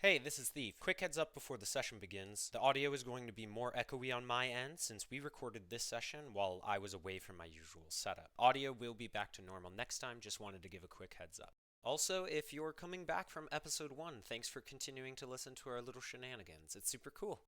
Hey, this is Thief. Quick heads up before the session begins. The audio is going to be more echoey on my end since we recorded this session while I was away from my usual setup. Audio will be back to normal next time, just wanted to give a quick heads up. Also, if you're coming back from episode 1, thanks for continuing to listen to our little shenanigans. It's super cool.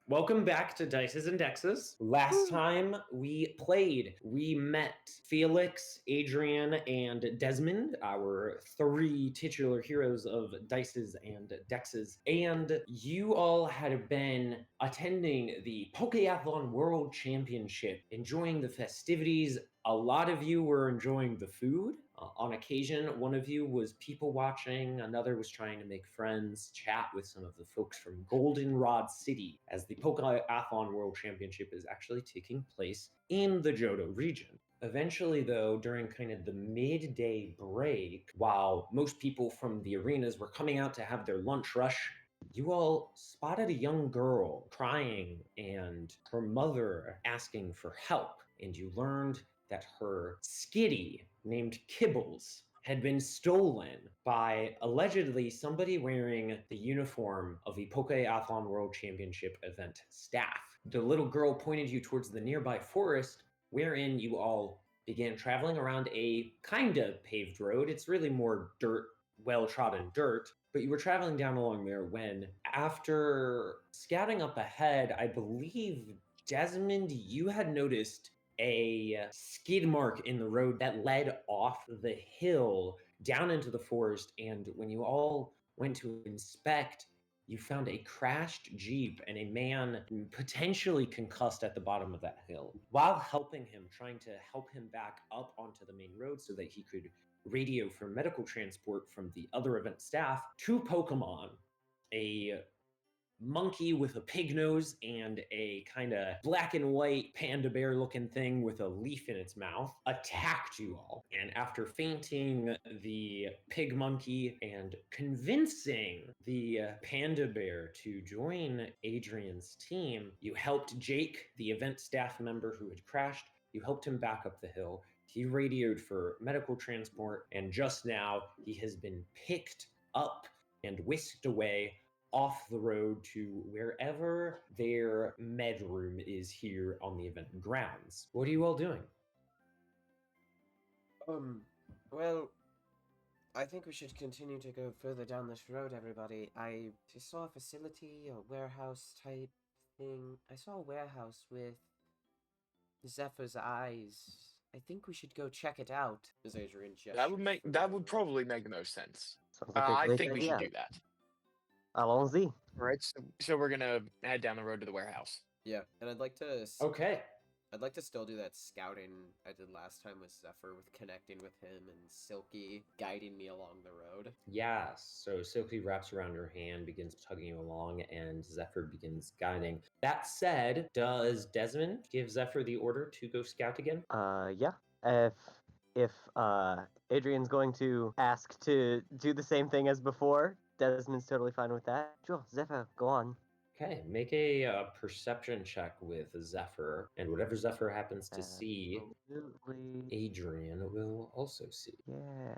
Welcome back to Dices and Dexes. Last time we played, we met Felix, Adrian, and Desmond, our three titular heroes of Dices and Dexes, and you all had been attending the Pokeathlon World Championship, enjoying the festivities. A lot of you were enjoying the food. On occasion, one of you was people watching, another was trying to make friends, chat with some of the folks from Goldenrod City, as the Pokeathlon World Championship is actually taking place in the Johto region. Eventually, though, during kind of the midday break, while most people from the arenas were coming out to have their lunch rush, you all spotted a young girl crying and her mother asking for help, and you learned that her skitty named Kibbles had been stolen by allegedly somebody wearing the uniform of the Pokeathlon World Championship event staff. The little girl pointed you towards the nearby forest, wherein you all began traveling around a kind of paved road. It's really more dirt, well-trodden dirt, but you were traveling down along there when, after scouting up ahead, I believe, Desmond, you had noticed a skid mark in the road that led off the hill down into the forest. And when you all went to inspect, you found a crashed Jeep and a man potentially concussed at the bottom of that hill. While helping him, trying to help him back up onto the main road so that he could radio for medical transport from the other event staff, two Pokemon, a monkey with a pig nose and a kind of black and white panda bear looking thing with a leaf in its mouth, attacked you all. And after fainting the pig monkey and convincing the panda bear to join Adrian's team, you helped Jake, the event staff member who had crashed. You helped him back up the hill. He radioed for medical transport, and just now he has been picked up and whisked away off the road to wherever their med room is here on the event grounds. What are you all doing? Well, I think we should continue to go further down this road, everybody. I saw a facility, a warehouse type thing. I saw a warehouse with Zephyr's eyes. I think we should go check it out. As Adrian gestures That would probably make the most sense. Sounds like a I great think we idea. should do that. Allons-y. All right, so we're gonna head down the road to the warehouse. Yeah, and I'd like to. Okay. I'd like to still do that scouting I did last time with Zephyr, with connecting with him and Silky guiding me along the road. Yes. So Silky wraps around your hand, begins tugging you along, and Zephyr begins guiding. That said, does Desmond give Zephyr the order to go scout again? Yeah. If Adrian's going to ask to do the same thing as before, Desmond's totally fine with that. Sure, Zephyr, go on. Okay, make a perception check with Zephyr, and whatever Zephyr happens to see, Absolutely. Adrian will also see. Yeah.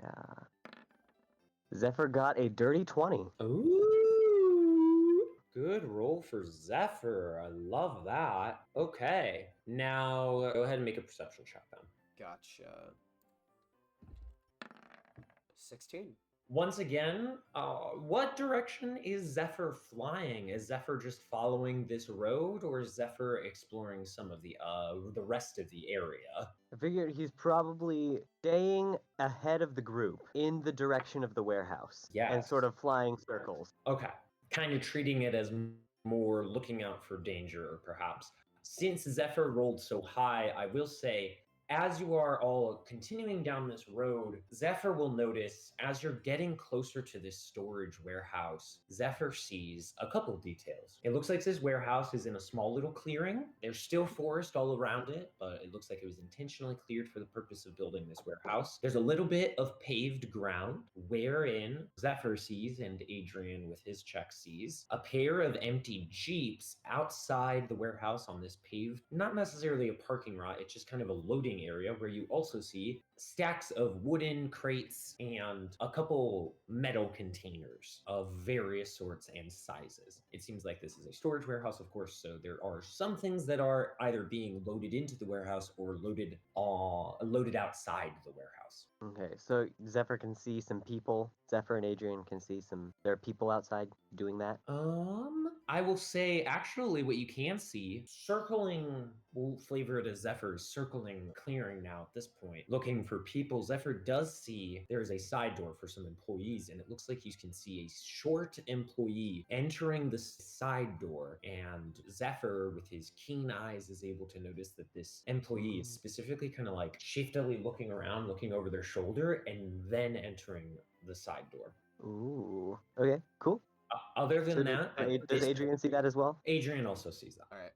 Zephyr got a dirty 20. Ooh, good roll for Zephyr. I love that. Okay, now go ahead and make a perception check then. Gotcha. 16. Once again, what direction is Zephyr flying? Is Zephyr just following this road, or is Zephyr exploring some of the rest of the area? I figured he's probably staying ahead of the group in the direction of the warehouse. Yes. And sort of flying circles. Okay, kind of treating it as more looking out for danger, perhaps. Since Zephyr rolled so high, I will say, as you are all continuing down this road, Zephyr will notice, as you're getting closer to this storage warehouse, Zephyr sees a couple details. It looks like this warehouse is in a small little clearing. There's still forest all around it, but it looks like it was intentionally cleared for the purpose of building this warehouse. There's a little bit of paved ground, wherein Zephyr sees, and Adrian with his check sees, a pair of empty Jeeps outside the warehouse on this paved, not necessarily a parking lot, it's just kind of a loading looking area where you also see stacks of wooden crates and a couple metal containers of various sorts and sizes. It seems like this is a storage warehouse, of course, so there are some things that are either being loaded into the warehouse or loaded outside the warehouse. Okay, so Zephyr can see some people. Zephyr and Adrian can see there are people outside doing that. I will say actually what you can see, circling, we'll flavor it as Zephyr's circling clearing now at this point, looking for people. Zephyr does see there's a side door for some employees, and it looks like you can see a short employee entering the side door, and Zephyr, with his keen eyes, is able to notice that this employee is specifically kind of like shiftily looking around, looking over their shoulder, and then entering the side door. Ooh. Okay, cool. Other than So that, does Adrian see that as well? Adrian also sees that. All right.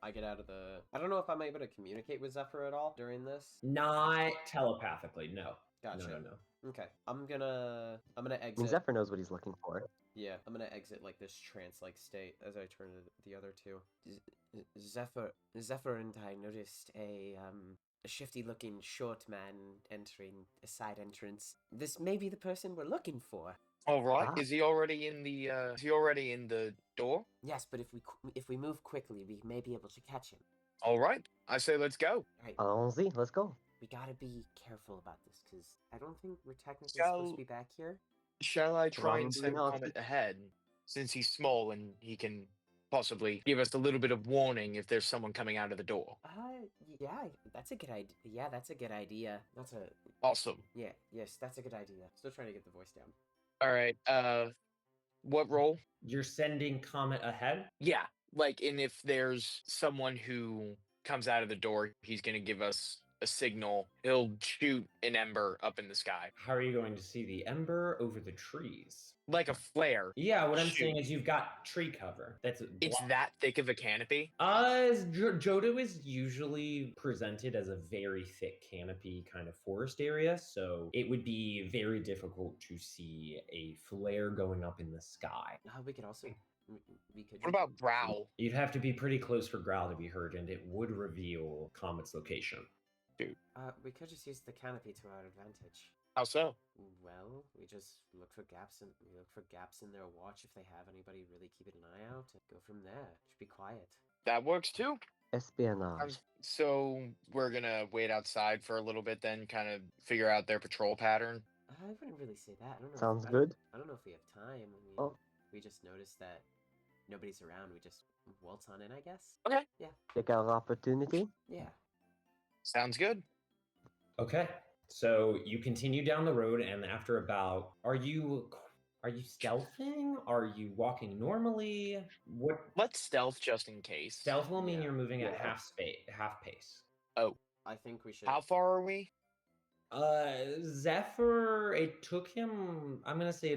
I get out of the. I don't know if I'm able to communicate with Zephyr at all during this. Not telepathically, no. Gotcha. No. Okay. I'm gonna I mean, exit. Zephyr knows what he's looking for. Yeah, I'm gonna exit like this trance-like state as I turn to the other two. Zephyr and I noticed a shifty-looking short man entering a side entrance. This may be the person we're looking for. All right. Ah. Is he already in the? Is he already in the door? Yes, but if we move quickly, we may be able to catch him. All right. I say let's go. All right. Allons-y, let's go. We gotta be careful about this because I don't think we're technically Shall- supposed to be back here. Shall I try and Probably send not. Comet ahead, since he's small and he can possibly give us a little bit of warning if there's someone coming out of the door? Yeah, that's a good idea. Yeah, that's a good idea. Awesome. Yes, that's a good idea. Still trying to get the voice down. All right. What role? You're sending Comet ahead? Yeah, like, and if there's someone who comes out of the door, he's gonna give us a signal. He'll shoot an ember up in the sky, How are you going to see the ember over the trees? like a flare. Yeah, what I'm Shoot. saying is you've got tree cover. That's It's that thick of a canopy. Johto is usually presented as a very thick canopy kind of forest area, so it would be very difficult to see a flare going up in the sky. We could also. We could. What about Brow? You'd have to be pretty close for Growl to be heard, and it would reveal Comet's location. We could just use the canopy to our advantage. How so? Well, we just look for gaps in their watch. If they have anybody, really keep an eye out and go from there. Just be quiet. That works too. Espionage. So we're gonna wait outside for a little bit, then kind of figure out their patrol pattern. I wouldn't really say that. I don't know. Sounds I good. don't know if we have time. I mean, Oh. we just noticed that nobody's around. We just waltz on in, I guess. Okay. Yeah. Take our opportunity. Yeah. Sounds good. Okay, so you continue down the road, and after about, are you stealthing? Are you walking normally? What Let's stealth just in case. stealth will mean Yeah. you're moving at Yeah. half pace. I think we should. How far are we? Zephyr, it took him. I'm gonna say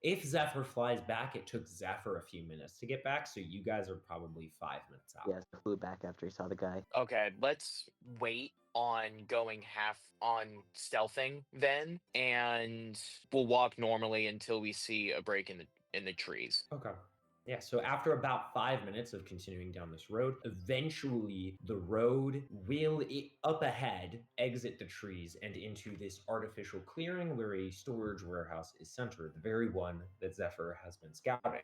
if Zephyr flies back, it took Zephyr a few minutes to get back. So you guys are probably 5 minutes out. Yes, flew back after he saw the guy. Okay, let's wait on going half on stealthing then, and we'll walk normally until we see a break in the trees. Okay. Yeah, so after about 5 minutes of continuing down this road, eventually the road will, up ahead, exit the trees and into this artificial clearing where a storage warehouse is centered, the very one that Zephyr has been scouting.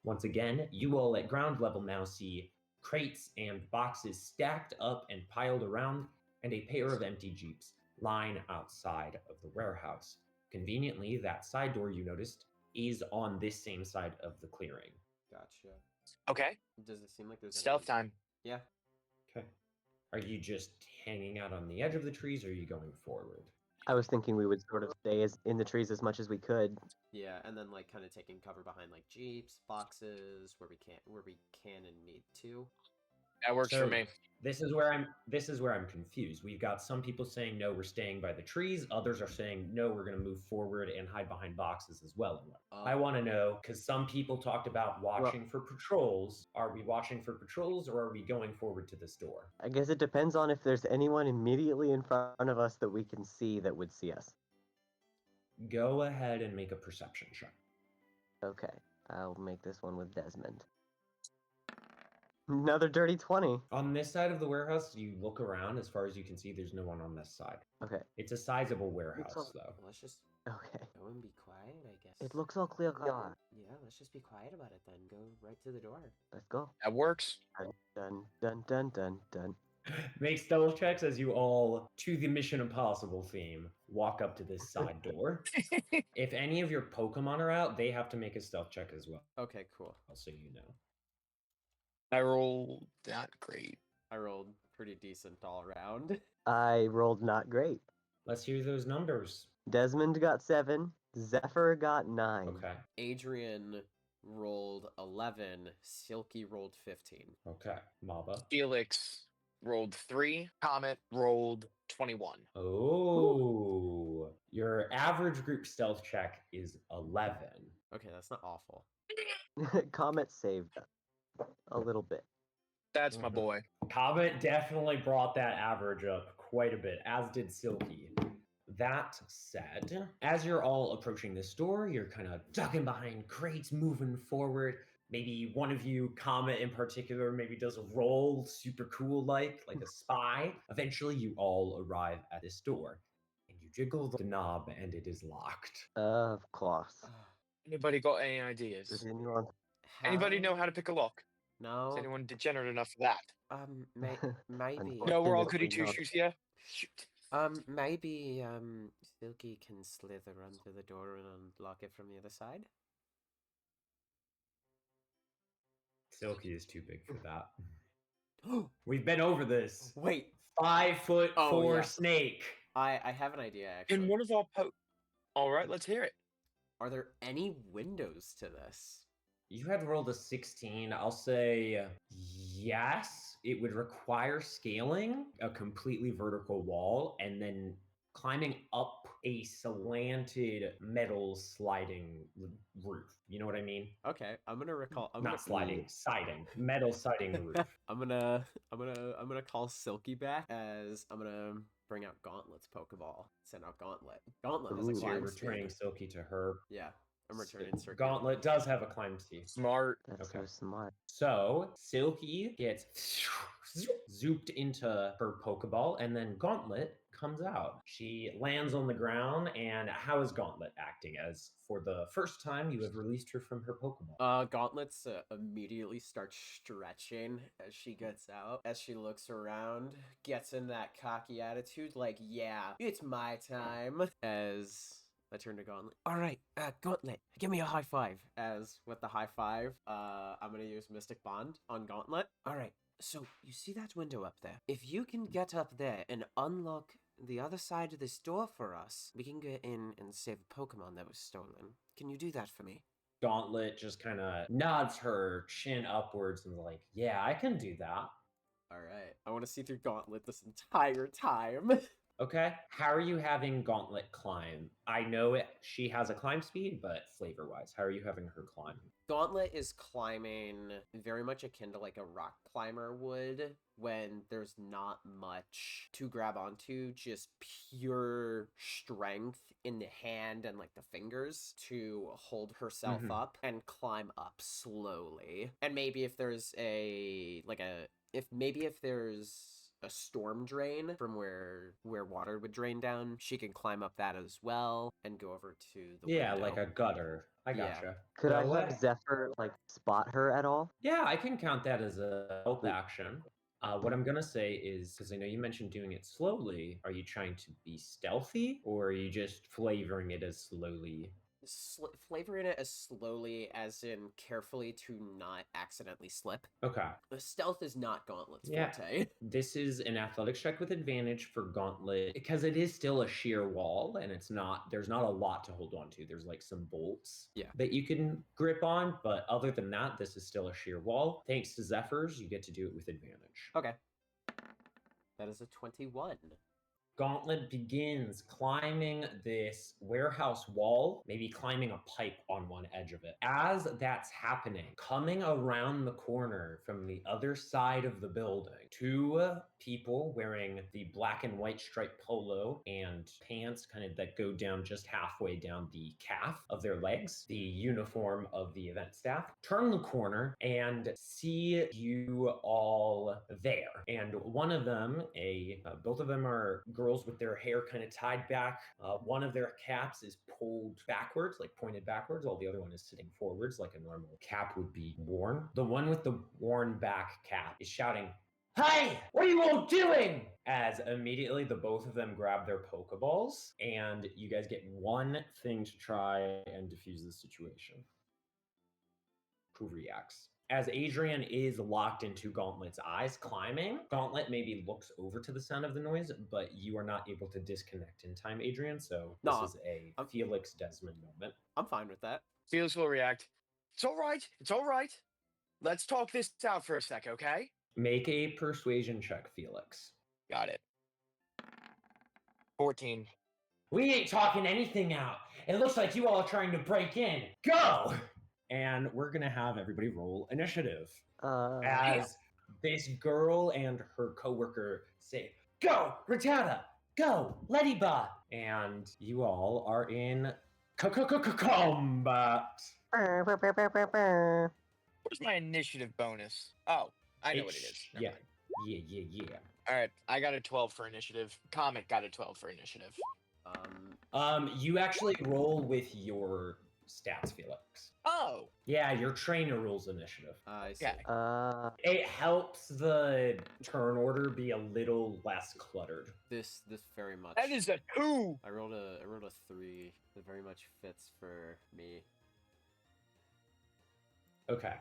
Once again, you all at ground level now see crates and boxes stacked up and piled around, and a pair of empty jeeps line outside of the warehouse. Conveniently, that side door you noticed is on this same side of the clearing. Gotcha. Okay, Does it seem like there's stealth time. Yeah. Okay. Are you just hanging out on the edge of the trees, or are you going forward? I was thinking we would sort of stay in the trees as much as we could. Yeah, and then like kind of taking cover behind like jeeps, boxes, where we can and need to. That works So, for me. This is where I'm confused. We've got some people saying no, we're staying by the trees. Others are saying no, we're going to move forward and hide behind boxes as well. I want to know, because some people talked about watching for patrols. Are we watching for patrols, or are we going forward to this door? I guess it depends on if there's anyone immediately in front of us that we can see that would see us. Go ahead and make a perception check. Okay, I'll make this one with Desmond. Another dirty 20. On this side of the warehouse, you look around. As far as you can see, there's no one on this side. Okay. It's a sizable warehouse, all- though. Let's just Okay. go and be quiet, I guess. It looks all clear. Yeah, let's just be quiet about it then. Go right to the door. Let's go. That works. Dun dun dun dun dun. Make stealth checks as you all, to the Mission Impossible theme, walk up to this side door. If any of your Pokemon are out, they have to make a stealth check as well, Okay, cool. so you know. I rolled not great. I rolled pretty decent all around. I rolled not great. Let's hear those numbers. Desmond got 7. Zephyr got 9. Okay. Adrian rolled 11. Silky rolled 15. Okay. Maba. Felix rolled 3. Comet rolled 21. Oh. Your average group stealth check is 11. Okay, that's not awful. Comet saved us a little bit. That's my Mhm. boy. Comet definitely brought that average up quite a bit, as did Silky. That said, as you're all approaching this door, you're kind of ducking behind crates, moving forward. Maybe one of you, Comet in particular, maybe does a roll super cool like a spy. Eventually, you all arrive at this door, and you jiggle the knob, and it is locked. Of course. Anybody got any Does ideas? anyone? Anybody know how to pick a lock? No. Is anyone degenerate enough for that? Maybe. No, we're all goody Unfortunately two not. shoes here. Shoot. Maybe, Silky can slither under the door and unlock it from the other side. Silky is too big for that. We've been over this. Wait, 5'4" Oh, yeah. snake. I have an idea actually. In one of our All right, let's hear it. Are there any windows to this? You had rolled a 16. I'll say yes. It would require scaling a completely vertical wall and then climbing up a slanted metal sliding roof. You know what I mean? Okay, I'm gonna recall. Not sliding, siding, metal siding roof. I'm gonna call Silky back as I'm gonna bring out Gauntlet's Pokeball. Send out Gauntlet. Gauntlet has a Ooh. So you're climb speed. returning Silky to her. Yeah, I'm returning Silky. Gauntlet does have a climb speed. Smart. That's Okay. so smart. So Silky gets zooped into her Pokeball, and then Gauntlet comes out. She lands on the ground, and how is Gauntlet acting? As for the first time, you have released her from her Pokeball. Gauntlets immediately starts stretching as she gets out. As she looks around, gets in that cocky attitude, like, yeah, it's my time. As I turn to Gauntlet. All right, Gauntlet, give me a high five. As with the high five, I'm gonna use Mystic Bond on Gauntlet. All right, so you see that window up there? If you can get up there and unlock the other side of this door for us, we can get in and save a Pokemon that was stolen. Can you do that for me? Gauntlet just kind of nods her chin upwards and is like, yeah, I can do that. All right. I want to see through Gauntlet this entire time. Okay. How are you having Gauntlet climb? I know she has a climb speed, but flavor-wise, how are you having her climb? Gauntlet is climbing very much akin to like a rock climber would when there's not much to grab onto, just pure strength in the hand and like the fingers to hold herself Mhm. up and climb up slowly. And maybe if there's if there's a storm drain from where water would drain down, she can climb up that as well and go over to the Yeah, window. like a gutter. I Yeah. gotcha. Could I So have Zephyr like spot her at all? Yeah, I can count that as a help Wait. action. What I'm gonna say is, because I know you mentioned doing it slowly, are you trying to be stealthy, or are you just flavoring it as slowly? Flavoring it as slowly as in carefully to not accidentally slip. Okay. The stealth is not Gauntlet's Yeah. forte. This is an athletics check with advantage for Gauntlet because it is still a sheer wall and there's not a lot to hold on to. There's like some bolts Yeah. that you can grip on, but other than that, this is still a sheer wall. Thanks to Zephyrs, you get to do it with advantage. Okay. That is a 21. Gauntlet begins climbing this warehouse wall, maybe climbing a pipe on one edge of it. As that's happening, coming around the corner from the other side of the building, two people wearing the black and white striped polo and pants kind of that go down just halfway down the calf of their legs, the uniform of the event staff, turn the corner and see you all there. And one of them, both of them are girls with their hair kind of tied back. One of their caps is pulled backwards, like pointed backwards, while the other one is sitting forwards, like a normal cap would be worn. The one with the worn back cap is shouting, "Hey, what are you all doing?" As immediately the both of them grab their Pokeballs, and you guys get one thing to try and defuse the situation. Who reacts? As Adrian is locked into Gauntlet's eyes climbing, Gauntlet maybe looks over to the sound of the noise, but you are not able to disconnect in time, Adrian, so this No, is a Felix Desmond moment. I'm fine with that. Felix will react. It's all right. It's all right. Let's talk this out for a sec, okay? Make a persuasion check, Felix. Got it. 14. We ain't talking anything out. It looks like you all are trying to break in. Go! And we're gonna have everybody roll initiative. As this girl and her coworker say, "Go, Rattata! Go, Ladybot!" And you all are in combat. Where's my initiative bonus? Oh, I know what it is. Never Yeah. mind. All right, I got a 12 for initiative. Comic got a 12 for initiative. You actually roll with your stats, Felix. Oh, Yeah, your trainer rules initiative. I see. okay. It helps the turn order be a little less cluttered. This very much. That is a 2. I rolled a 3. That very much fits for me. Okay.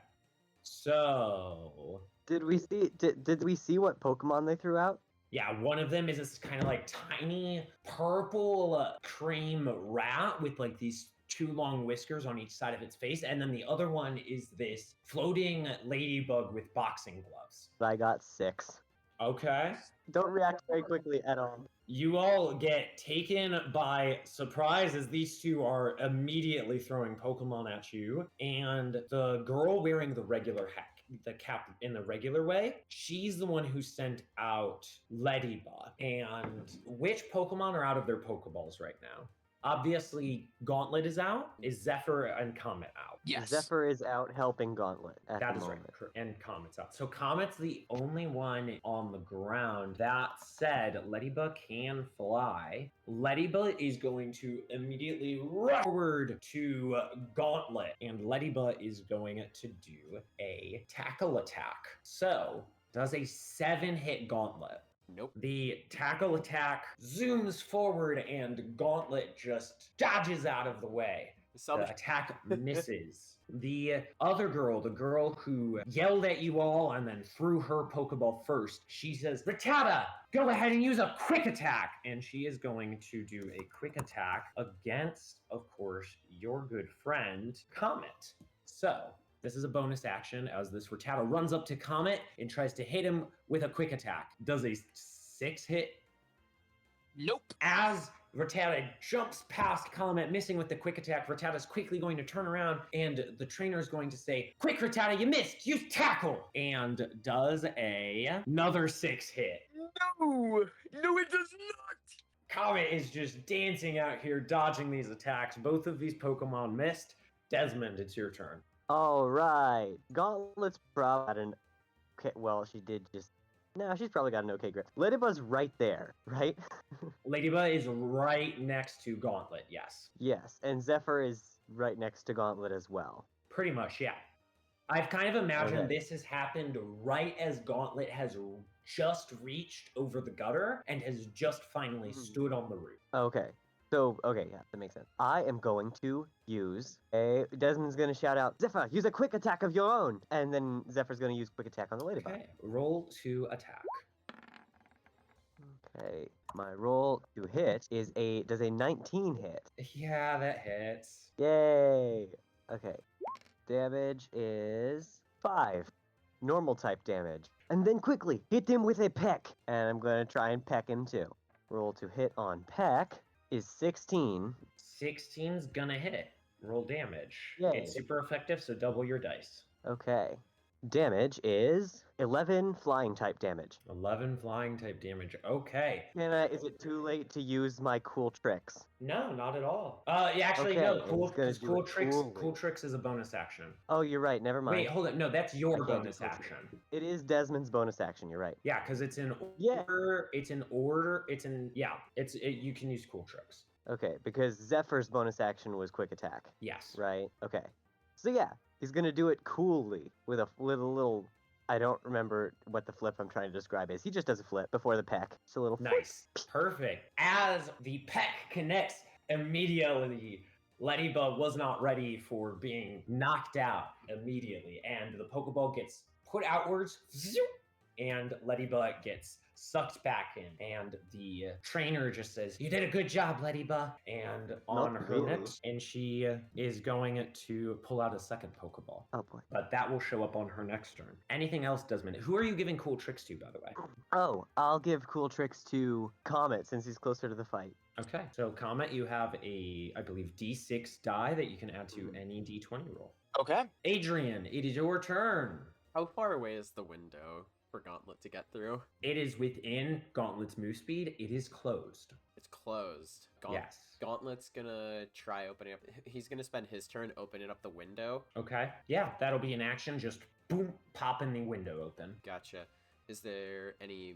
So Did we see what Pokemon they threw out? yeah, one of them is this kind of like tiny purple cream rat with like these two long whiskers on each side of its face, and then the other one is this floating ladybug with boxing gloves. I got 6. Okay. Don't react very quickly at all. You all get taken by surprise as these two are immediately throwing Pokemon at you, and the girl wearing the regular the cap in the regular way, she's the one who sent out Ladybug. And which Pokemon are out of their Pokeballs right now? Obviously, Gauntlet is out. Is Zephyr and Comet out? Yes. Zephyr is out helping Gauntlet at That the is right. moment. And Comet's out. So Comet's the only one on the ground. That said, Ladybug can fly. Ladybug is going to immediately run forward to Gauntlet. And Ladybug is going to do a tackle attack. So, does a 7-hit Gauntlet. Nope. The tackle attack zooms forward and Gauntlet just dodges out of the way. The attack misses. The other girl, the girl who yelled at you all and then threw her Pokeball first, she says, "Rattata, go ahead and use a quick attack." And she is going to do a quick attack against, of course, your good friend, Comet. So, this is a bonus action as this Rattata runs up to Comet and tries to hit him with a quick attack. Does a 6 hit? Nope. As Rattata jumps past Comet, missing with the quick attack, Rattata's quickly going to turn around and the trainer is going to say, "Quick, Rattata, you missed! Use tackle!" And does another 6 hit. No, it does not. Comet is just dancing out here, dodging these attacks. Both of these Pokemon missed. Desmond, it's your turn. All right. Gauntlet's probably got an okay. Well, she did just. No, she's probably got an okay grip. Ladybug's right there, right? Ladybug is right next to Gauntlet, yes. Yes, and Zephyr is right next to Gauntlet as well. Pretty much, yeah. I've kind of imagined Okay. this has happened right as Gauntlet has just reached over the gutter and has just finally stood on the roof. Okay. So, okay, yeah, that makes sense. I am going to use Desmond's going to shout out, "Zephyr, use a quick attack of your own!" And then Zephyr's going to use quick attack on the Ladybug. Okay, roll to attack. Okay, my roll to hit is does a 19 hit? Yeah, that hits. Yay! Okay, damage is 5. Normal type damage. And then quickly, hit him with a peck. And I'm going to try and peck him too. Roll to hit on Peck is 16. 16's gonna hit. Roll damage. Yay. It's super effective, so double your dice. Okay. Damage is 11 flying type damage. 11 flying type damage. Okay. Is it too late to use my cool tricks? No, not at all. Yeah, actually, Okay, no. I Cool, was gonna because do cool it tricks. coolly. Cool tricks is a bonus action. Oh, you're right. Never mind. Wait, hold it. No, that's your I can't do bonus cool tricks. action. It is Desmond's bonus action. You're right. Yeah, because it's in Yeah. order. It's in order. It's in you can use cool tricks. Okay, because Zephyr's bonus action was quick attack, Yes. right? Okay. So yeah, he's gonna do it coolly with a little. I don't remember what the flip I'm trying to describe is. He just does a flip before the peck. It's a little flip. Nice. Perfect. As the peck connects immediately, Ladybug was not ready for being knocked out immediately, and the Pokeball gets put outwards, zoop, and Ladybug gets sucked back in, and the trainer just says, "You did a good job, Ladybug," and on Not her really. next, and she is going to pull out a second Pokeball. Oh boy. But that will show up on her next turn. Anything else, Desmond? Who are you giving cool tricks to, by the way? Oh, I'll give cool tricks to Comet since he's closer to the fight. Okay. So, Comet, you have a, I believe, D6 die that you can add to any D20 roll. Okay. Adrian, it is your turn. How far away is the window for Gauntlet to get through? It is within Gauntlet's move speed. It is closed. It's closed. Yes. Gauntlet's gonna try opening up. He's gonna spend his turn opening up the window. Okay. Yeah, that'll be an action. Just boom, popping the window open. Gotcha. Is there any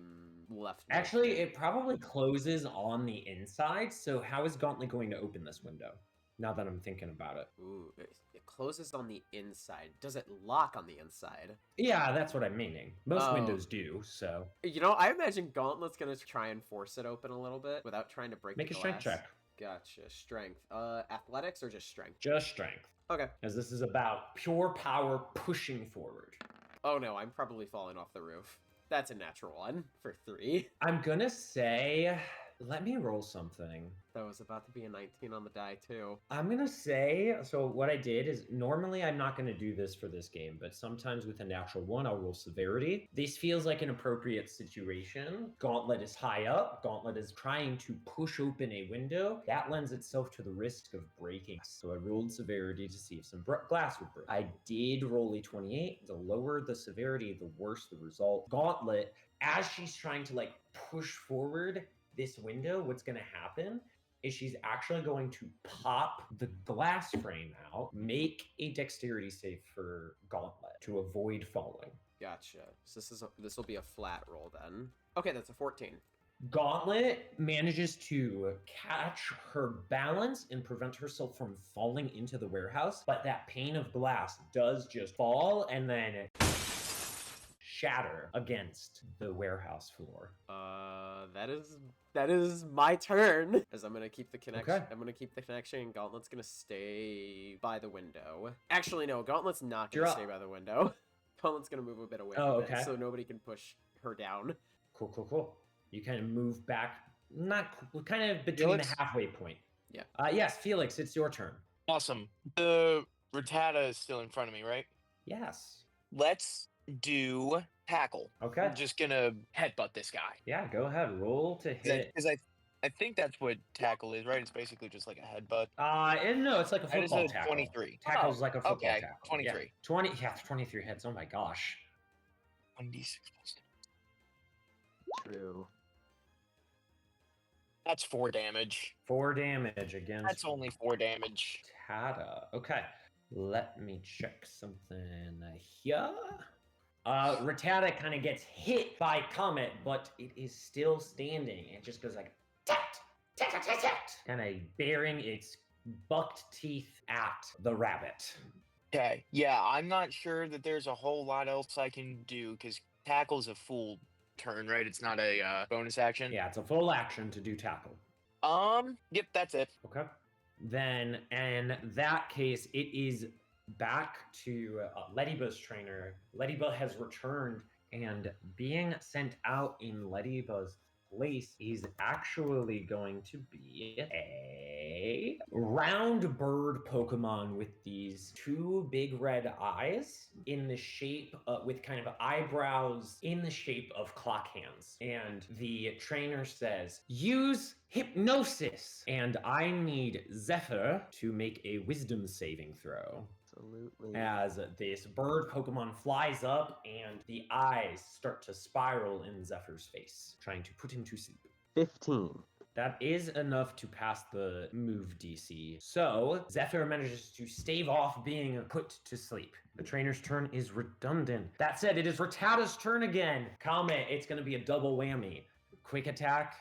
left? Actually, it probably closes on the inside. So, how is Gauntlet going to open this window? Now that I'm thinking about it. Ooh, it closes on the inside. Does it lock on the inside? Yeah, that's what I'm meaning. Most Oh. windows do. So, You know, I imagine Gauntlet's gonna try and force it open a little bit without trying to break make the a strength glass. check. Gotcha. Strength. Athletics or just strength? Just strength. Okay. As this is about pure power pushing forward. Oh no, I'm probably falling off the roof. That's a natural one for 3. I'm gonna say, let me roll something. That was about to be a 19 on the die too. I'm gonna say, so what I did is normally I'm not gonna do this for this game, but sometimes with a natural one, I'll roll severity. This feels like an appropriate situation. Gauntlet is high up. Gauntlet is trying to push open a window. That lends itself to the risk of breaking. So I rolled severity to see if some glass would break. I did roll a 28. The lower the severity, the worse the result. Gauntlet, as she's trying to like push forward this window, what's gonna happen is she's actually going to pop the glass frame out, make a dexterity save for Gauntlet to avoid falling. Gotcha. So this will be a flat roll then. Okay, that's a 14. Gauntlet manages to catch her balance and prevent herself from falling into the warehouse, but that pane of glass does just fall and then shatter against the warehouse floor. That is my turn. As I'm gonna keep the connection. Okay. I'm gonna keep the connection. Gauntlet's gonna stay by the window. Actually, no. Gauntlet's not gonna You're up. stay by the window. Gauntlet's gonna move a bit away Oh, from okay. it, so nobody can push her down. Cool. You kind of move back, kind of between Felix? the halfway point. Yeah. Yes, Felix, it's your turn. Awesome. The Rattata is still in front of me, right? Yes. Let's do tackle. Okay. I'm just gonna headbutt this guy. Yeah, go ahead. Roll to hit. Because I think that's what tackle is, right? It's basically just like a headbutt. And no, it's like a That is football a tackle. 23. Tackle's like a football okay, tackle. 23. Yeah. 20. Yeah, 23 hits. Oh my gosh. 1d6 plus 2. True. That's 4 damage. 4 damage against That's only 4 damage. Tata. Okay. Let me check something here. Rattata kind of gets hit by Comet, but it is still standing. It just goes like tat, tat, tat, tat, tat, kind of bearing its bucked teeth at the rabbit. Okay. Yeah, I'm not sure that there's a whole lot else I can do because tackle's a full turn, right? It's not a bonus action. Yeah, it's a full action to do tackle. Yep, that's it. Okay. Then, in that case, it is back to Ladybug's trainer. Ladybug has returned and being sent out in Ladybug's place is actually going to be a round bird Pokemon with these two big red eyes in the shape with kind of eyebrows in the shape of clock hands. And the trainer says, use hypnosis. And I need Zephyr to make a wisdom saving throw. Absolutely. As this bird Pokemon flies up and the eyes start to spiral in Zephyr's face, trying to put him to sleep. 15. That is enough to pass the move DC. So, Zephyr manages to stave off being put to sleep. The trainer's turn is redundant. That said, it is Rattata's turn again. Comet, it's going to be a double whammy. Quick attack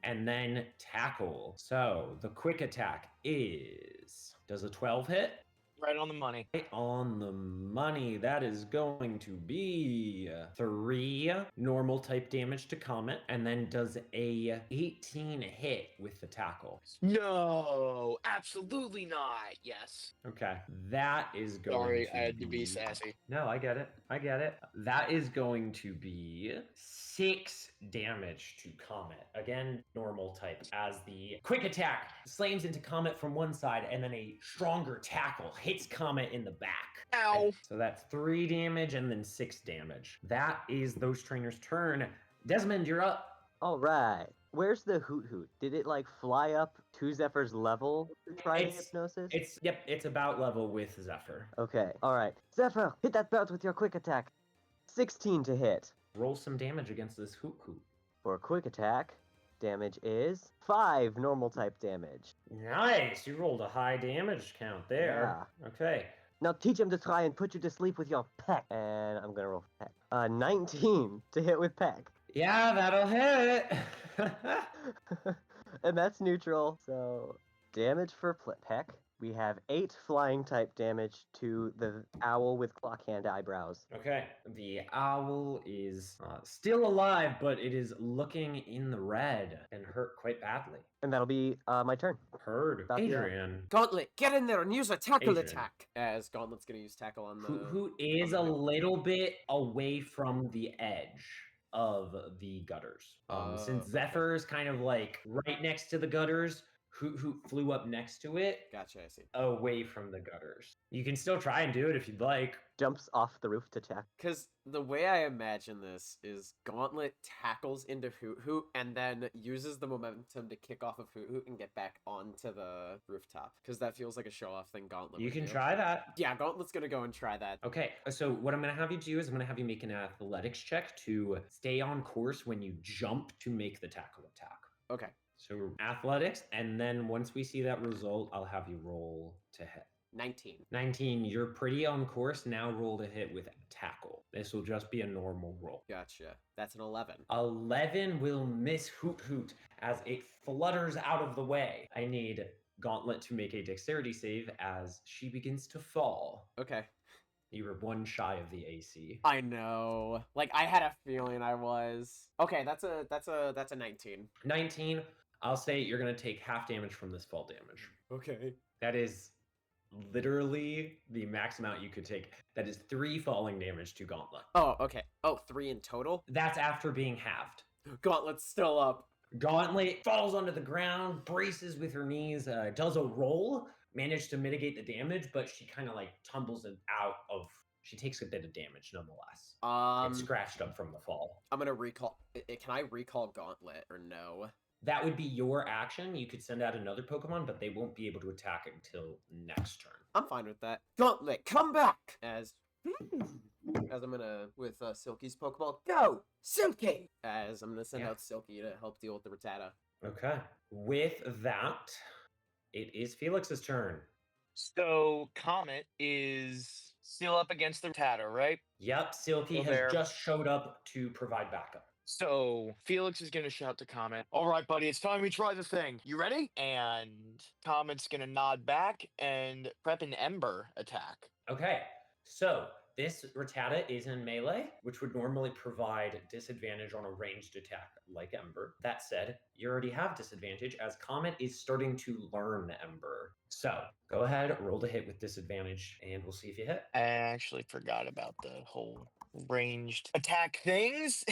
and then tackle. So, the quick attack is... Does a 12 hit? Right on the money. Right on the money. That is going to be 3 normal type damage to Comet, and then does a 18 hit with the tackle. No, absolutely not. Yes. Okay, that is going Sorry, to I had to be be sassy. No, I get it. I get it. That is going to be 6 damage to Comet. Again, normal type. As the quick attack slams into Comet from one side, and then a stronger tackle hits Comet in the back. Ow. So that's 3 damage and then 6 damage. That is those trainers' turn. Desmond, you're up. All right. Where's the Hoot Hoot? Did it like fly up to Zephyr's level to try the hypnosis? It's about level with Zephyr. Okay. All right. Zephyr, hit that belt with your quick attack. 16 to hit. Roll some damage against this Hoot Hoot. For a quick attack, damage is 5 normal type damage. Nice, you rolled a high damage count there. Yeah. Okay. Now teach him to try and put you to sleep with your peck. And I'm gonna roll for peck. 19 to hit with peck. Yeah, that'll hit. And that's neutral. So damage for peck. We have 8 flying type damage to the owl with clock hand eyebrows. Okay, the owl is still alive, but it is looking in the red and hurt quite badly. And that'll be my turn. Heard. Adrian. Gauntlet, get in there and use a tackle Adrian. attack. As Gauntlet's gonna use tackle on the... Who is a little bit away from the edge of the gutters. Since Zephyr is kind of like right next to the gutters, Hoot flew up next to it. Gotcha, I see. Away from the gutters. You can still try and do it if you'd like. Jumps off the roof to check. Because the way I imagine this is Gauntlet tackles into Hoot and then uses the momentum to kick off of Hoot and get back onto the rooftop. Because that feels like a show-off thing Gauntlet You would can do. try that. Yeah, Gauntlet's gonna go and try that. Okay, so what I'm going to have you do is I'm going to have you make an athletics check to stay on course when you jump to make the tackle attack. Okay. So athletics, and then once we see that result, I'll have you roll to hit. 19. 19, you're pretty on course. Now roll to hit with tackle. This will just be a normal roll. Gotcha. That's an 11. 11 will miss Hoot as it flutters out of the way. I need Gauntlet to make a dexterity save as she begins to fall. Okay. You were 1 shy of the AC. I know. Like, I had a feeling I was. Okay, that's a 19. 19, I'll say you're going to take half damage from this fall damage. Okay. That is literally the max amount you could take. That is 3 falling damage to Gauntlet. Oh, okay. Oh, 3 in total? That's after being halved. Gauntlet's still up. Gauntlet falls onto the ground, braces with her knees, does a roll, managed to mitigate the damage, but she kind of like tumbles it out of... She takes a bit of damage nonetheless. It's scratched up from the fall. I'm gonna recall... Can I recall Gauntlet or no? That would be your action. You could send out another Pokemon, but they won't be able to attack until next turn. I'm fine with that. Gauntlet, come back! As I'm gonna, with Silky's Pokeball, go! Silky! As I'm gonna send out Silky to help deal with the Rattata. Okay. With that, it is Felix's turn. So Comet is still up against the Rattata, right? Yep, Silky has just showed up to provide backup. So Felix is gonna shout to Comet, "All right, buddy, it's time we try the thing. You ready?" And Comet's gonna nod back and prep an Ember attack. Okay, so this Rattata is in melee, which would normally provide disadvantage on a ranged attack like Ember. That said, you already have disadvantage as Comet is starting to learn Ember. So go ahead, roll to hit with disadvantage, and we'll see if you hit. I actually forgot about the whole ranged attack things.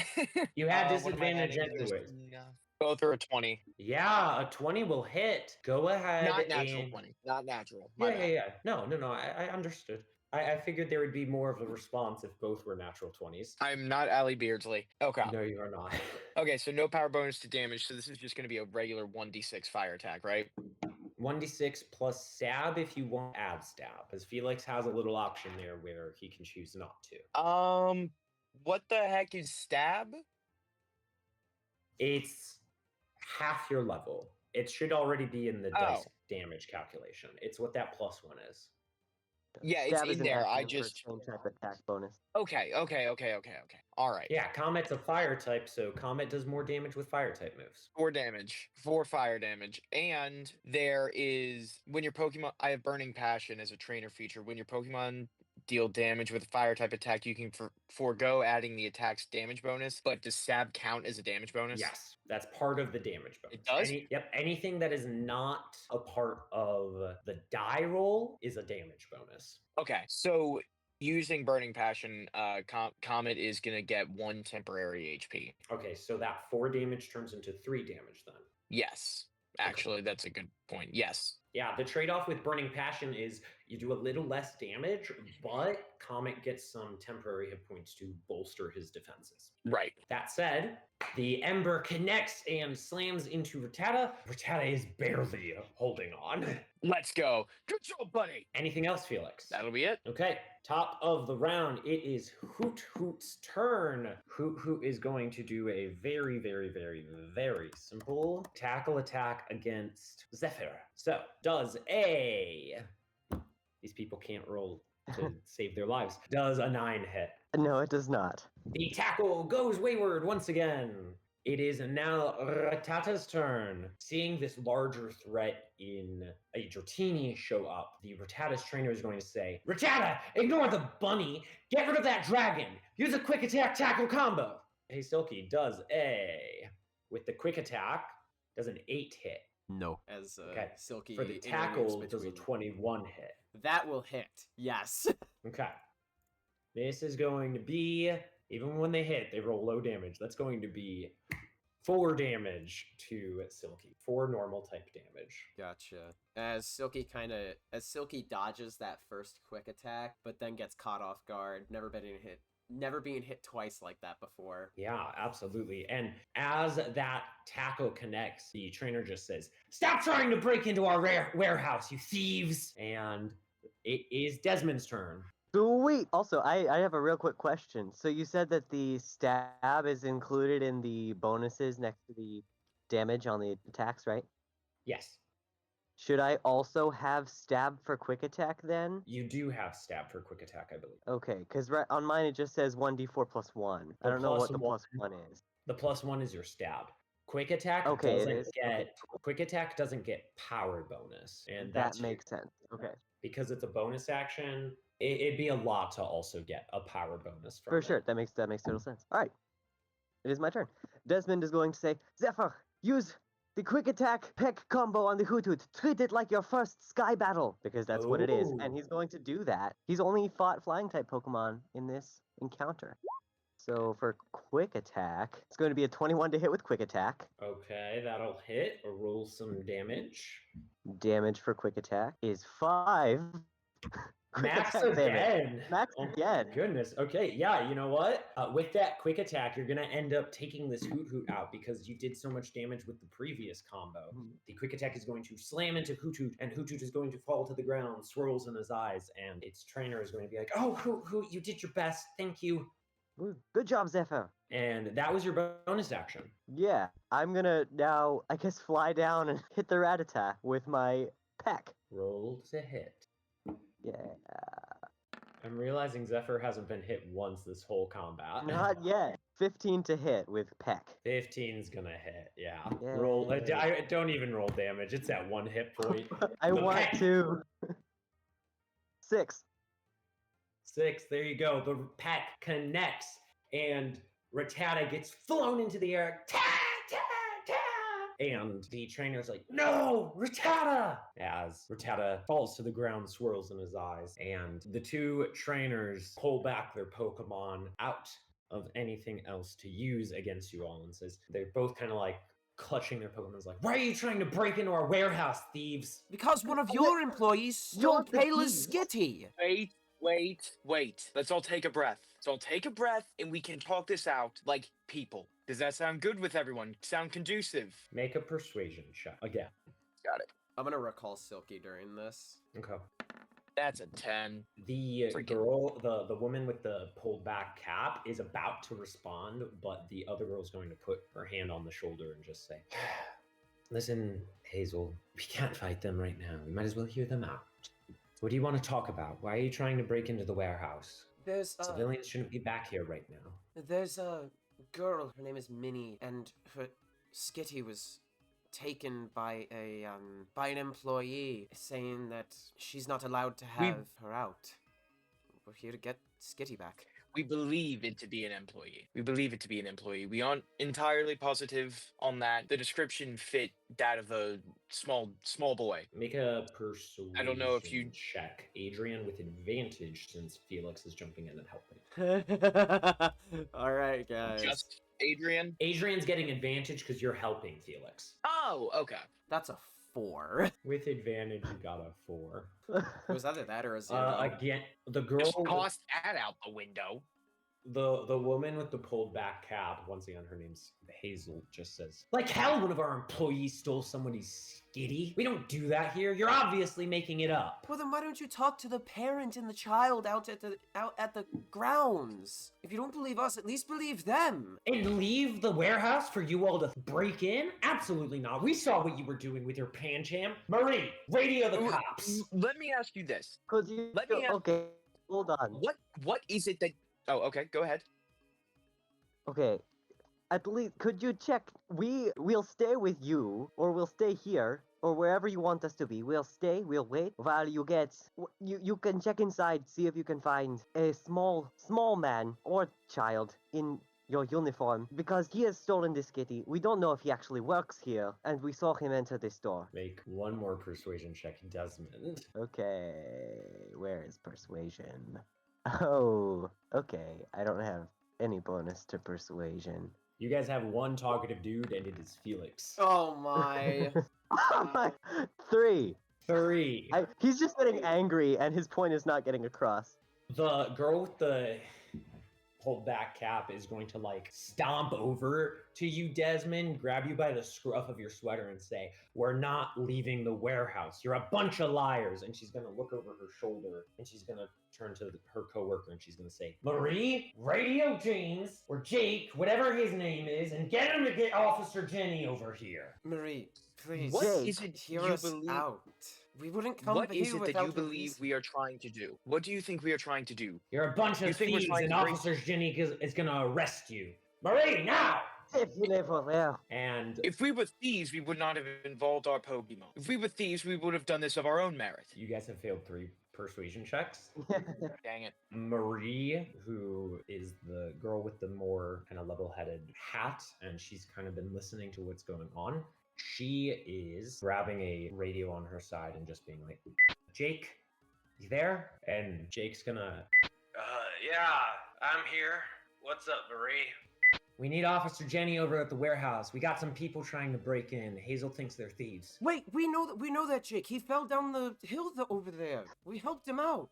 You had What am I disadvantage adding to this? anyways. No. Both are a 20. Yeah, a 20 will hit. Go ahead. Not natural and... 20. Not natural. My Yeah, bad. yeah. No. I understood. I figured there would be more of a response if both were natural 20s. I'm not Allie Beardsley. Okay. No, you are not. Okay, so no power bonus to damage, so this is just going to be a regular 1d6 fire attack, right? 1d6 plus stab if you want add stab, because Felix has a little option there where he can choose not to. What the heck is stab? It's half your level. It should already be in the dice damage calculation. It's what that +1 is. Yeah, it's Stab is in an there. I acronym for just same type attack bonus. okay. All right. Yeah, Comet's a fire type, so Comet does more damage with fire type moves. 4 damage, 4 fire damage, and there is when your Pokemon. I have Burning Passion as a trainer feature. When your Pokemon deal damage with a fire type attack, you can forego adding the attack's damage bonus. But does stab count as a damage bonus? Yes, that's part of the damage bonus. It does? Anything that is not a part of the die roll is a damage bonus. Okay, so using Burning Passion, Comet is gonna get 1 temporary HP. Okay, so that 4 damage turns into 3 damage then. Yes, actually, that's a good point. Yes. Yeah, the trade-off with Burning Passion is you do a little less damage, but Comet gets some temporary hit points to bolster his defenses. Right. That said, the Ember connects and slams into Rattata. Rattata is barely holding on. Let's go. Good job, buddy. Anything else, Felix? That'll be it. Okay, top of the round, it is Hoot Hoot's turn. Hoot Hoot is going to do a very, very, very, very simple tackle attack against Zephyr. So, does a... These people can't roll to save their lives. Does a 9 hit? No, it does not. The tackle goes wayward once again. It is now Rattata's turn. Seeing this larger threat in a Dratini show up, the Rattata's trainer is going to say, Rattata, ignore the bunny. Get rid of that dragon. Use a quick attack tackle combo. Hey, Silky does with the quick attack, does an 8 hit. No. As Okay. Silky For the interweaves tackle, does a between- 21 hit. That will hit. Yes. Okay. This is going to be, even when they hit, they roll low damage. That's going to be 4 damage to Silky. 4 normal type damage. Gotcha. As Silky dodges that first quick attack, but then gets caught off guard, never being hit twice like that before. Yeah, absolutely. And as that tackle connects, the trainer just says, Stop trying to break into our warehouse, you thieves! And it is Desmond's turn. Sweet. Also, I have a real quick question. So you said that the stab is included in the bonuses next to the damage on the attacks, right? Yes. Should I also have stab for quick attack then? You do have stab for quick attack, I believe. Okay, because on mine it just says 1d4 plus 1. I The don't know what plus the one- plus 1 is. The +1 is your stab. Quick attack Okay, it doesn't is. get Okay. quick attack doesn't get power bonus, and That that's makes sense. Okay. because it's a bonus action. It'd be a lot to also get a power bonus from For it. sure. That makes total sense. All right. It is my turn. Desmond is going to say, Zephyr, use the quick attack peck combo on the Hoot Hoot. Treat it like your first sky battle, because that's what it is. And he's going to do that. He's only fought flying type Pokemon in this encounter. So for quick attack, it's going to be a 21 to hit with quick attack. Okay, that'll hit or roll some damage. Damage for quick attack is 5. Quick Max attack damage. again. Max Oh my again. Goodness. Okay, yeah, you know what? With that quick attack, you're going to end up taking this Hoot Hoot out because you did so much damage with the previous combo. The quick attack is going to slam into Hoot Hoot, and Hoot Hoot is going to fall to the ground, swirls in his eyes, and its trainer is going to be like, oh, Hoot Hoot, you did your best. Thank you. Ooh, good job, Zephyr. And that was your bonus action. Yeah, I'm gonna now, I guess, fly down and hit the Rattata with my peck. Roll to hit. Yeah. I'm realizing Zephyr hasn't been hit once this whole combat. Not yet. 15 to hit with peck. 15's gonna hit, yeah. Yay. Roll. I don't even roll damage. It's at 1 hit point. I The want peck. to. 6. 6. There you go. The pack connects, and Rattata gets flown into the air. Ta ta ta! And the trainer's like, "No, Rattata!" As Rattata falls to the ground, swirls in his eyes, and the two trainers pull back their Pokemon out of anything else to use against you all, and says they're both kind of like clutching their Pokemon's like, why are you trying to break into our warehouse, thieves? Because one of your employees stole You're the Kayla's thieves. Skitty. Wait. Let's all take a breath. And we can talk this out like people. Does that sound good with everyone? Sound conducive? Make a persuasion check. Again. Got it. I'm gonna recall Silky during this. Okay. That's a 10. The Freaking- girl, the woman with the pulled back cap is about to respond, but the other girl's going to put her hand on the shoulder and just say, listen, Hazel, we can't fight them right now. We might as well hear them out. What do you want to talk about? Why are you trying to break into the warehouse? There's Civilians shouldn't be back here right now. There's a girl. Her name is Minnie, and her Skitty was taken by an employee, saying that she's not allowed to have her out. We're here to get Skitty back. We believe it to be an employee. We aren't entirely positive on that. The description fit that of a small boy. Make a persuasion I don't know if you- check. Adrian with advantage since Felix is jumping in and helping. All right, guys. Just Adrian? Adrian's getting advantage because you're helping Felix. Oh, okay. That's a 4. With advantage, you got a 4. It was either that or a 0. Again, the girl, Just toss that out the window. the woman with the pulled back cap, once again, her name's Hazel, just says, like hell, one of our employees stole somebody's Skitty. We don't do that here. You're obviously making it up. Well, then why don't you talk to the parent and the child out at the grounds? If you don't believe us, at least believe them. And leave the warehouse for you all to break in? Absolutely not. We saw what you were doing with your Pancham. Marie, radio the cops. Let me ask you this. Cause you. Let me ask- Okay, hold on. What is it that... Oh, okay, go ahead. Okay, at least could you check? We'll stay with you, or we'll stay here, or wherever you want us to be. We'll stay. We'll wait while you get. You can check inside, see if you can find a small man or child in your uniform, because he has stolen this Skitty. We don't know if he actually works here, and we saw him enter this door. Make one more persuasion check, Desmond. Okay, where is persuasion? Oh, okay. I don't have any bonus to persuasion. You guys have one talkative dude, and it is Felix. Oh my. Oh my! 3. 3. He's just getting angry, and his point is not getting across. The girl with the pulled back cap is going to like stomp over to you, Desmond, grab you by the scruff of your sweater and say, we're not leaving the warehouse. You're a bunch of liars. And she's going to look over her shoulder and she's going to turn to her coworker and she's going to say, Marie, radio James or Jake, whatever his name is, and get him to get Officer Jenny over here. Marie, please. What Jake. is it Hear you us believe? out. We wouldn't come What here is it that without you a believe reason. we are trying to do? What do you think we are trying to do? You're a bunch You of think we're thieves trying and to bring- Officer Jenny is going to arrest you. Marie, now! And If we were thieves, we would not have involved our Pokemon. If we were thieves, we would have done this of our own merit. you guys have failed 3 persuasion checks. Dang it. Marie, who is the girl with the more kind of level-headed hat, and she's kind of been listening to what's going on. She is grabbing a radio on her side and just being like, Jake, you there? And Jake's gonna, Yeah, I'm here. What's up, Marie? we need Officer Jenny over at the warehouse. We got some people trying to break in. Hazel thinks they're thieves. Wait, we know that, Jake. He fell down the hill over there. We helped him out.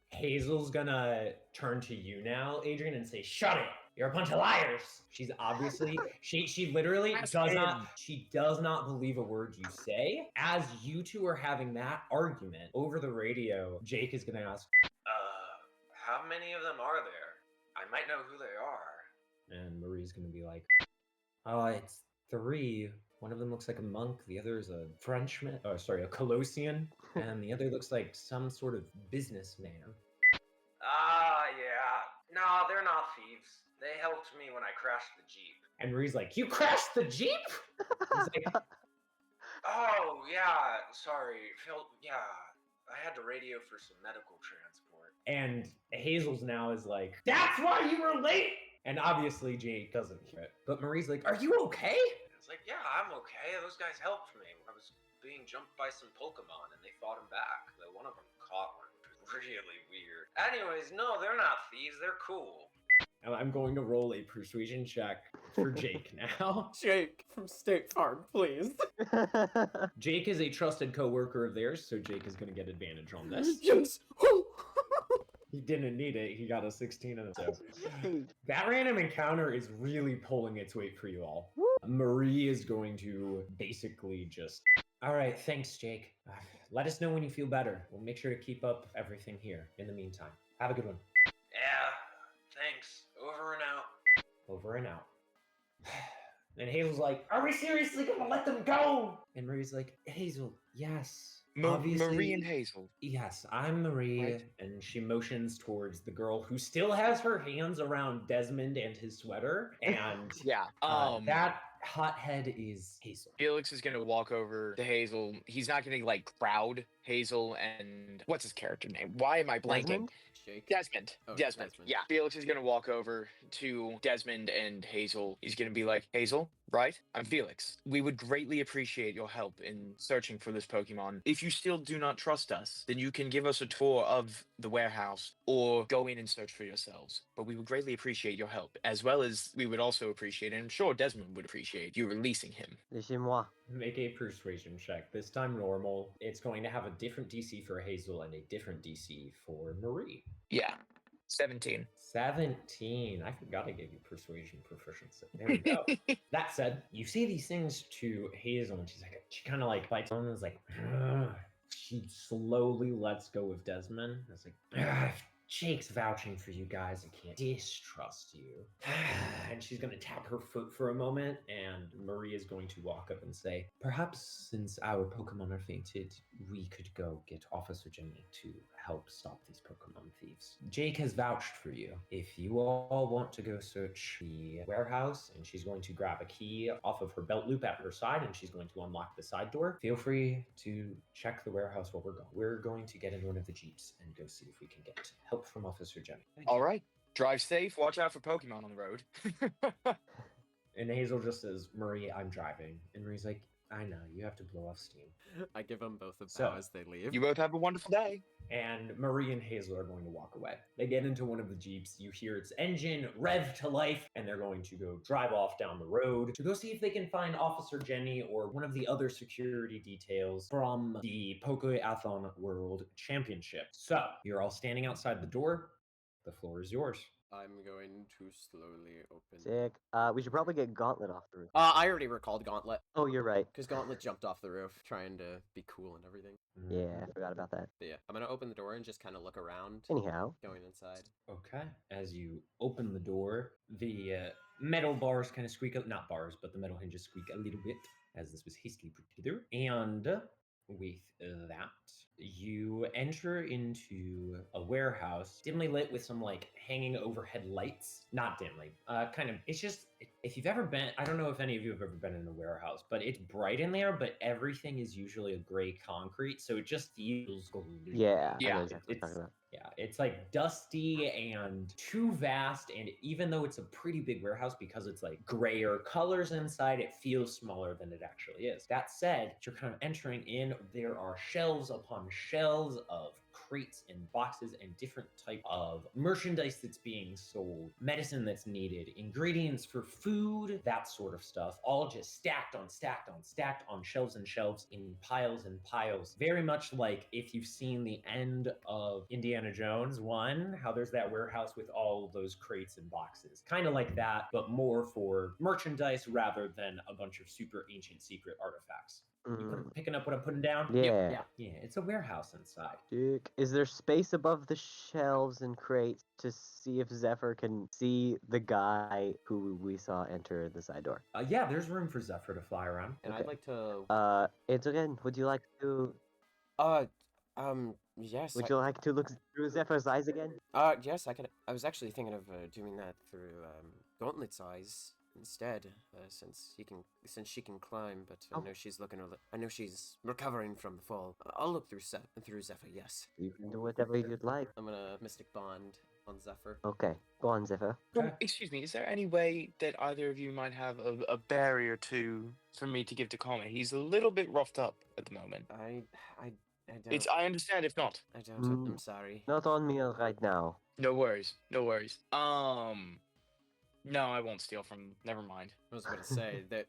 Hazel's gonna turn to you now, Adrian, and say, shut it! You're a bunch of liars! She's obviously, she literally Ask does him. not, she does not believe a word you say. As you two are having that argument over the radio, Jake is gonna ask, How many of them are there? I might know who they are. and Marie's gonna be like, oh, it's 3. One of them looks like a monk, the other is a Frenchman, oh, sorry, a Colossian, and the other looks like some sort of businessman. Yeah. No, they're not thieves. They helped me when I crashed the Jeep. And Marie's like, you crashed the Jeep? He's like, Oh, yeah, sorry. Yeah, I had to radio for some medical transport. and Hazel's now is like, that's why you were late! And obviously Jake doesn't hear it. But Marie's like, are you okay? It's like, yeah, I'm okay. Those guys helped me. I was being jumped by some Pokemon, and they fought him back. Though one of them caught one, which was really weird. Anyways, no, they're not thieves. They're cool. I'm going to roll a persuasion check for Jake now. Jake from State Farm, please. Jake is a trusted coworker of theirs, so Jake is going to get advantage on this. Yes. He didn't need it. He got a 16 and a 7. That random encounter is really pulling its weight for you all. Marie is going to basically just... All right, thanks, Jake. Let us know when you feel better. We'll make sure to keep up everything here in the meantime. Have a good one. Yeah, thanks. Over and out. Over and out. And Hazel's like, are we seriously gonna let them go? And Marie's like, Hazel, yes. Obviously, Marie and Hazel. Yes, I'm Marie. Right. And she motions towards the girl who still has her hands around Desmond and his sweater. And Yeah. that hothead is Hazel. Felix is gonna walk over to Hazel. He's not gonna like crowd Hazel and what's his character name? Why am I blanking? Desmond? Jake. Desmond. Oh, Desmond. Desmond. Yeah. Felix is gonna walk over to Desmond and Hazel. He's gonna be like, Hazel, right? I'm Felix. We would greatly appreciate your help in searching for this Pokemon. If you still do not trust us, then you can give us a tour of the warehouse or go in and search for yourselves. But we would greatly appreciate your help, as well as we would also appreciate, and I'm sure Desmond would appreciate, you releasing him. Laissez-moi. Make a persuasion check. This time normal. It's going to have a different DC for Hazel and a different DC for Marie. Yeah. 17. 17. I forgot to give you persuasion proficiency. There we go. That said, you say these things to Hazel, and she kind of like bites on and is like, ugh. She slowly lets go of Desmond. It's like, ugh, if Jake's vouching for you guys, I can't distrust you. And she's going to tap her foot for a moment, and Marie is going to walk up and say, perhaps since our Pokemon are fainted, we could go get Officer Jenny to help stop these Pokemon thieves. Jake has vouched for you. If you all want to go search the warehouse, and she's going to grab a key off of her belt loop at her side, and she's going to unlock the side door, feel free to check the warehouse while we're going. We're going to get in one of the Jeeps and go see if we can get help from Officer Jenny. All right. Drive safe. Watch out for Pokemon on the road. And Hazel just says, Marie, I'm driving. And Marie's like, I know, you have to blow off steam. I give them both a bow So, as they leave. You both have a wonderful day. And Marie and Hazel are going to walk away. They get into one of the Jeeps. You hear its engine rev to life, and they're going to go drive off down the road to go see if they can find Officer Jenny or one of the other security details from the Pokeathon World Championship. So, you're all standing outside the door. The floor is yours. I'm going to slowly open. Sick. We should probably get Gauntlet off the roof. I already recalled Gauntlet, Oh, you're right. because Gauntlet jumped off the roof, trying to be cool and everything. Yeah, I forgot about that. But yeah, I'm gonna open the door and just kind of look around, Anyhow, going inside. Okay. As you open the door, the metal bars kind of squeak, not bars, but the metal hinges squeak a little bit as this was hastily put together. And with that, you enter into a warehouse dimly lit with some like hanging overhead lights. Not dimly, kind of. It's just, if you've ever been, I don't know if any of you have ever been in a warehouse, but it's bright in there, but everything is usually a gray concrete, so it just feels golden. yeah, I Yeah, know exactly what you're talking about. Yeah, it's like dusty and too vast, and even though it's a pretty big warehouse, because it's like grayer colors inside, it feels smaller than it actually is. That said, you're kind of entering in, there are shelves upon shelves of crates and boxes and different type of merchandise that's being sold, medicine that's needed, ingredients for food, that sort of stuff, all just stacked on shelves and shelves in piles and piles. Very much like if you've seen the end of Indiana Jones 1, how there's that warehouse with all those crates and boxes. Kind of like that, but more for merchandise rather than a bunch of super ancient secret artifacts. You picking up what I'm putting down? Yeah. Yeah, it's a warehouse inside. Duke, is there space above the shelves and crates to see if Zephyr can see the guy who we saw enter the side door? Yeah, there's room for Zephyr to fly around. And Okay. I'd like to. It's again. Would you like to? Yes. Would you like to look through Zephyr's eyes again? Yes, I could. I was actually thinking of doing that through Gauntlet's eyes instead, since she can climb. But I know she's I know she's recovering from the fall. I'll look through Zephyr. Yes. You can do whatever you'd like. I'm gonna Mystic Bond on Zephyr. Okay, go on, Zephyr. Excuse me, is there any way that either of you might have a barrier for me to give to Comet? He's a little bit roughed up at the moment. I don't. I understand if not. I don't. I'm sorry. Not on me right now. No worries. No, I won't steal from. Never mind. I was going to say that.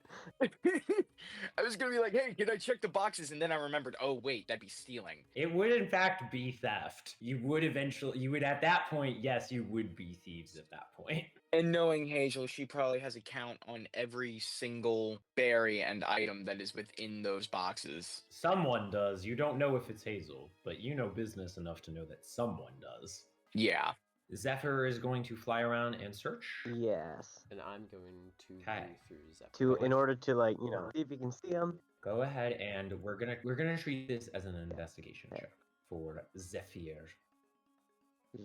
I was gonna be like, hey, can I check the boxes? And then I remembered, oh wait, that'd be stealing. It would in fact be theft. You would at that point, yes, you would be thieves at that point. And knowing Hazel, she probably has a count on every single berry and item that is within those boxes. Someone does. You don't know if it's Hazel, but you know business enough to know that someone does. Yeah. Zephyr is going to fly around and search. Yes. And I'm going to Okay. go through Zephyr. In order to like, see if you can see him. Go ahead, and we're gonna treat this as an investigation check for Zephyr.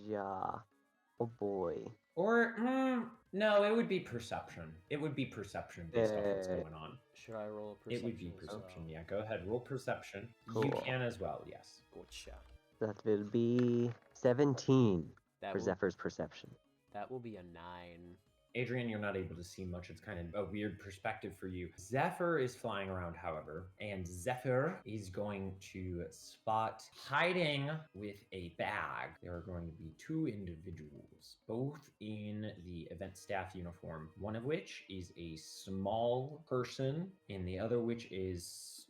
Yeah. Oh boy. Or no, it would be perception. It would be perception based off what's going on. Should I roll a perception? It would be as well? perception. Yeah, go ahead. Roll perception. You Cool. can as well. Yes. Gotcha. That will be 17 That for will, Zephyr's perception. that will be a 9. Adrian, you're not able to see much. It's kind of a weird perspective for you. Zephyr is flying around, however, and Zephyr is going to spot hiding with a bag. There are going to be 2 individuals, both in the event staff uniform, one of which is a small person, and the other which is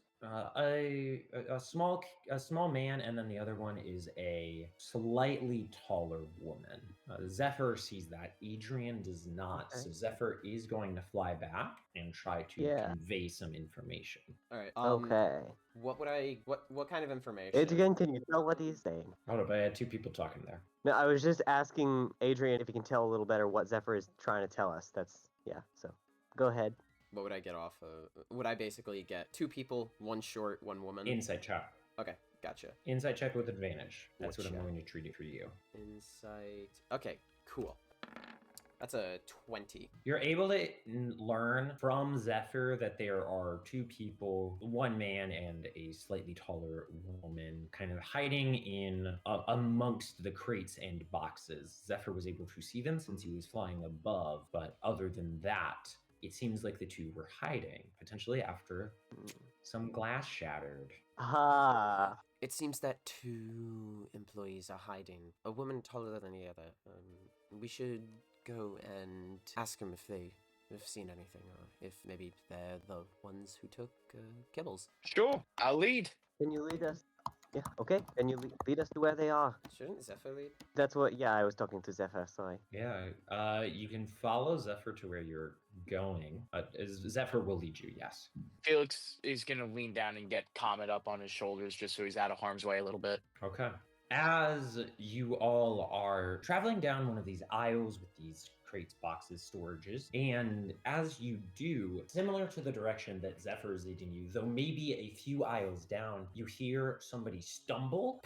a small man, and then the other one is a slightly taller woman. Zephyr sees that. Adrian does not. Okay. So Zephyr is going to fly back and try to Yeah. convey some information. All right. Okay. What kind of information? Adrian, can you tell what he's saying? Hold up, I had 2 people talking there. No, I was just asking Adrian if he can tell a little better what Zephyr is trying to tell us. So go ahead. What would I get off of? Would I basically get 2 people, 1 short, 1 woman? Insight check. Okay, gotcha. Insight check with advantage. That's what I'm Gotcha. going to treat it for you. Insight. Okay, cool. That's a 20. You're able to learn from Zephyr that there are 2 people, 1 man and a slightly taller woman, kind of hiding in amongst the crates and boxes. Zephyr was able to see them since he was flying above, but other than that, it seems like the 2 were hiding, potentially after some glass shattered. Ah. It seems that 2 employees are hiding. A woman taller than the other. We should go and ask them if they have seen anything, or if maybe they're the ones who took Kibbles. Sure, I'll lead. Can you lead us? Yeah, okay. Can you lead us to where they are? Shouldn't Zephyr lead? That's what, yeah, I was talking to Zephyr, sorry. Yeah, you can follow Zephyr to where you're going. Zephyr will lead you, yes. Felix is gonna lean down and get Comet up on his shoulders just so he's out of harm's way a little bit. Okay. As you all are traveling down one of these aisles with these crates, boxes, storages, and as you do, similar to the direction that Zephyr is leading you, though maybe a few aisles down, you hear somebody stumble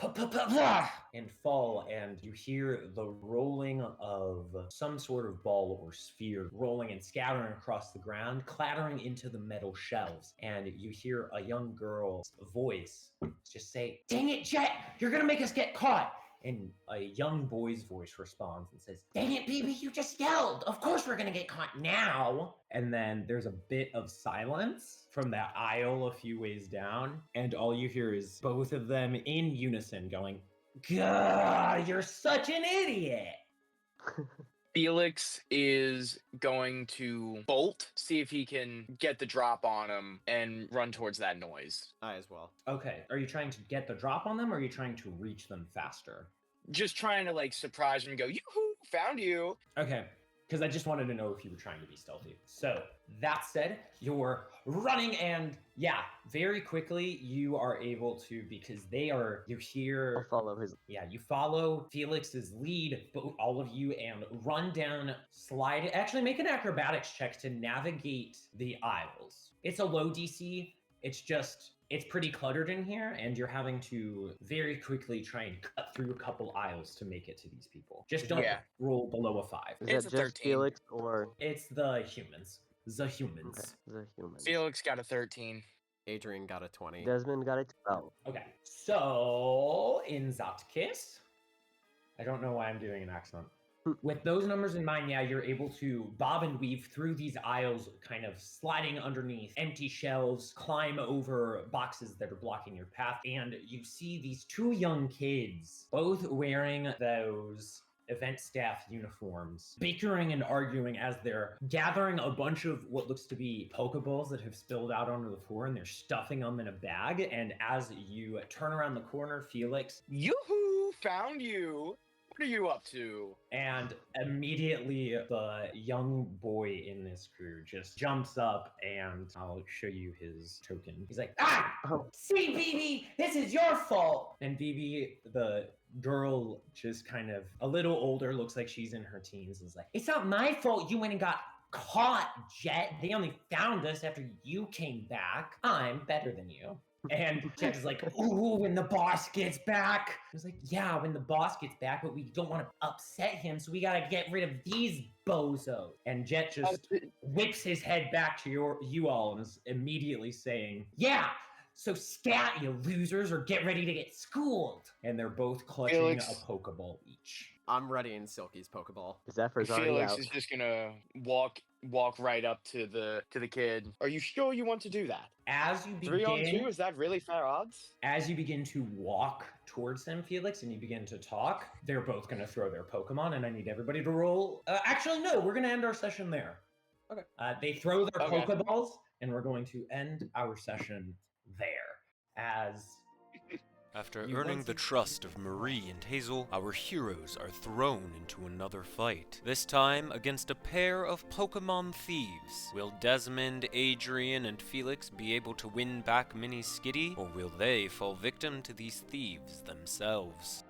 and fall, and you hear the rolling of some sort of ball or sphere rolling and scattering across the ground, clattering into the metal shelves, and you hear a young girl's voice just say, "Dang it, Jet! You're gonna make us get caught!" And a young boy's voice responds and says, "Dang it, baby, you just yelled! Of course we're gonna get caught now!" And then there's a bit of silence from that aisle a few ways down, and all you hear is both of them in unison going, "God, you're such an idiot!" Felix is going to bolt, see if he can get the drop on him, and run towards that noise. I as well. Okay, are you trying to get the drop on them, or are you trying to reach them faster? Just trying to like surprise him and go, "Yoo-hoo, found you!" Okay, because I just wanted to know if you were trying to be stealthy. So, that said, you're running, and yeah, very quickly you are able to, because you I'll hear, follow his. yeah, you follow Felix's lead, all of you, and run down, slide, actually make an acrobatics check to navigate the aisles. It's a low DC, it's pretty cluttered in here, and you're having to very quickly try and cut through a couple aisles to make it to these people. Just don't Yeah. roll below a 5. Is It's that a just 13. Felix or It's the humans. The okay, humans. the human? Felix got a 13. Adrian got a 20. Desmond got a 12. Okay. So, in that case, I don't know why I'm doing an accent. With those numbers in mind, yeah, you're able to bob and weave through these aisles, kind of sliding underneath empty shelves, climb over boxes that are blocking your path, and you see these 2 young kids, both wearing those event staff uniforms, bickering and arguing as they're gathering a bunch of what looks to be Pokeballs that have spilled out onto the floor, and they're stuffing them in a bag. And as you turn around the corner, Felix, Yoo-hoo! Found you! What are you up to? and immediately the young boy in this crew just jumps up, and I'll show you his token. He's like, ah! Oh. See, BB, this is your fault! And BB, the girl, just kind of a little older, looks like she's in her teens, is like, it's not my fault you went and got caught, Jet. They only found us after you came back. I'm better than you. And Jet is like, ooh, when the boss gets back. I was like, yeah, when the boss gets back, but we don't want to upset him, so we gotta get rid of these bozos. And Jet just whips his head back to you all and is immediately saying, yeah, so scat, you losers, or get ready to get schooled. And they're both clutching Felix. a Pokeball each. I'm ready in Silky's Pokeball. Zephyr's already Felix out. is just gonna walk right up to the kid. Are you sure you want to do that? As you 3-on-2? begin, Is that really fair odds? as you begin to walk towards them, Felix, and you begin to talk, they're both going to throw their Pokemon, and I need everybody to roll. Actually, no, we're going to end our session there. Okay. They throw their Okay. Pokeballs, and we're going to end our session there. As After You earning once the again- trust of Marie and Hazel, our heroes are thrown into another fight. This time against a pair of Pokemon thieves. Will Desmond, Adrian, and Felix be able to win back Mini Skitty, or will they fall victim to these thieves themselves?